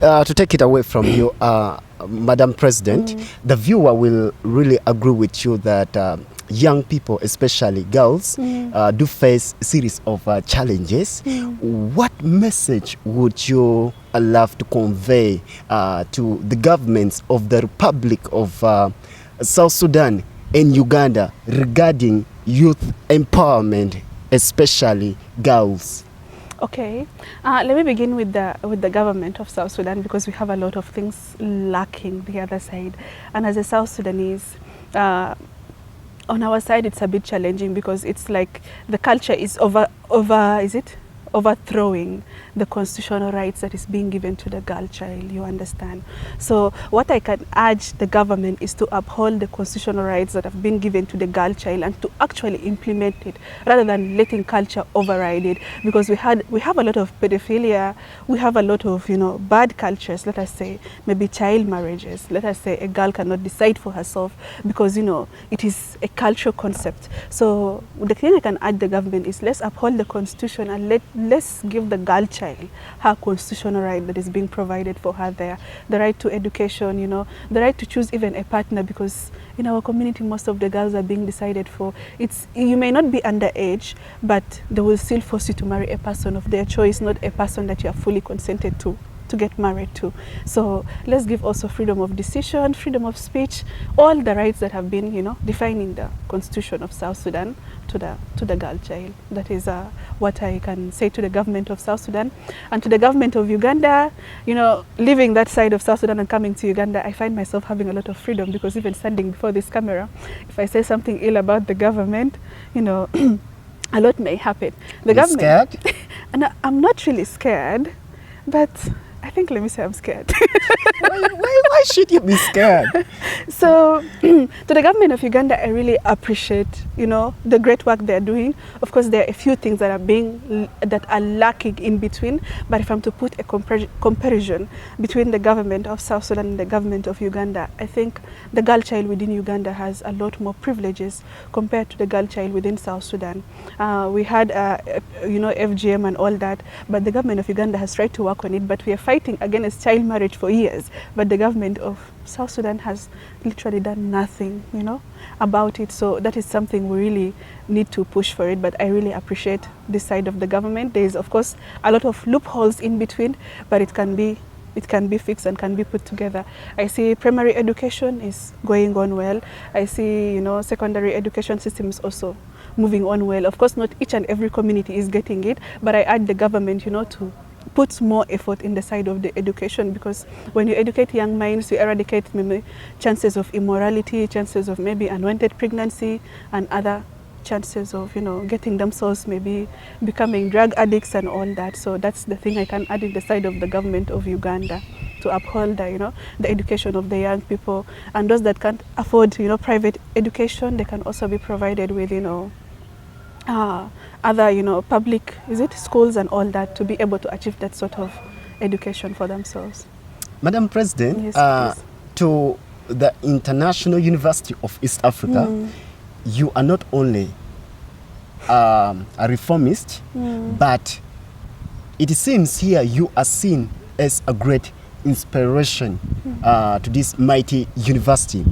To take it away from you, Madam President, the viewer will really agree with you that young people, especially girls, do face a series of challenges. What message would you love to convey to the governments of the Republic of South Sudan and Uganda regarding youth empowerment, especially girls? Okay, let me begin with the government of South Sudan, because we have a lot of things lacking the other side. And as a South Sudanese, on our side, it's a bit challenging because it's like the culture is overthrowing the constitutional rights that is being given to the girl child, you understand. So what I can urge the government is to uphold the constitutional rights that have been given to the girl child and to actually implement it rather than letting culture override it, because we have a lot of pedophilia, we have a lot of bad cultures. Let us say maybe child marriages. Let us say a girl cannot decide for herself because it is a cultural concept. So the thing I can urge the government is, let's uphold the constitution and let's give the girl child her constitutional right that is being provided for her there. The right to education, the right to choose even a partner, because in our community most of the girls are being decided for. You may not be underage, but they will still force you to marry a person of their choice, not a person that you are fully consented to get married to. So let's give also freedom of decision, freedom of speech, all the rights that have been defined in the Constitution of South Sudan to the girl child. That is what I can say to the government of South Sudan. And to the government of Uganda, leaving that side of South Sudan and coming to Uganda, I find myself having a lot of freedom, because even standing before this camera, if I say something ill about the government, a lot may happen. The government, scared? And I'm not really scared, but I think, let me say I'm scared. Why should you be scared? So to the government of Uganda, I really appreciate the great work they're doing. Of course, there are a few things that are lacking in between, but if I'm to put a comparison between the government of South Sudan and the government of Uganda, I think the girl child within Uganda has a lot more privileges compared to the girl child within South Sudan. We had FGM and all that, but the government of Uganda has tried to work on it, but we are fighting against child marriage for years, but the government of South Sudan has literally done nothing, about it. So that is something we really need to push for it, but I really appreciate this side of the government. There is, of course, a lot of loopholes in between, but it can be fixed and can be put together. I see primary education is going on well. I see, secondary education systems also moving on well. Of course, not each and every community is getting it, but I urge the government, to put more effort in the side of the education, because when you educate young minds, you eradicate maybe chances of immorality, chances of maybe unwanted pregnancy, and other chances of getting themselves maybe becoming drug addicts and all that. So that's the thing I can add in the side of the government of Uganda, to uphold the education of the young people, and those that can't afford private education, they can also be provided with other public schools and all that, to be able to achieve that sort of education for themselves. Madam President, Yes, to the International University of East Africa, you are not only a reformist, but it seems here you are seen as a great inspiration to this mighty university.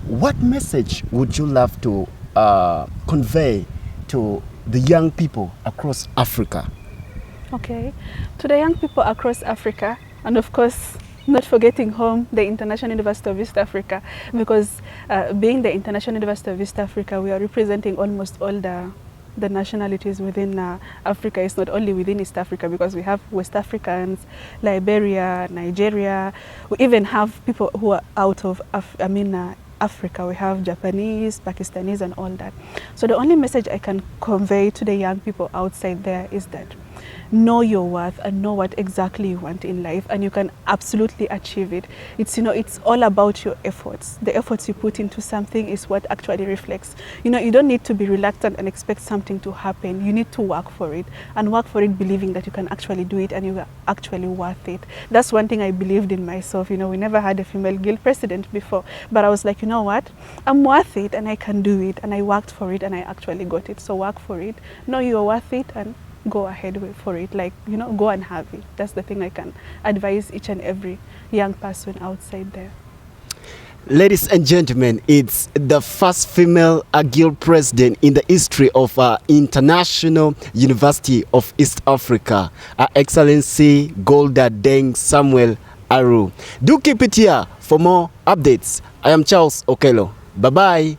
What message would you love to convey to the young people across Africa? Okay, to the young people across Africa, and of course not forgetting home, the International University of East Africa, because being the International University of East Africa, we are representing almost all the nationalities within Africa. It's not only within East Africa, because we have West Africans, Liberia, Nigeria. We even have people who are out of Africa. We have Japanese, Pakistanis, and all that. So the only message I can convey to the young people outside there is that know your worth and know what exactly you want in life, and you can absolutely achieve it. It's it's all about your efforts. The efforts you put into something is what actually reflects. You don't need to be reluctant and expect something to happen. You need to work for it, and work for it believing that you can actually do it and you are actually worth it. That's one thing I believed in myself. We never had a female guild president before, but I was like, what? I'm worth it and I can do it, and I worked for it and I actually got it. So work for it, know you're worth it, and go ahead for it. Like, you know, go and have it. That's the thing I can advise each and every young person outside there. Ladies and gentlemen, it's the first female Guild president in the history of International University of East Africa, Her Excellency Golda Deng Samuel Aru. Do keep it here for more updates. I am Charles Okelo. Bye-bye.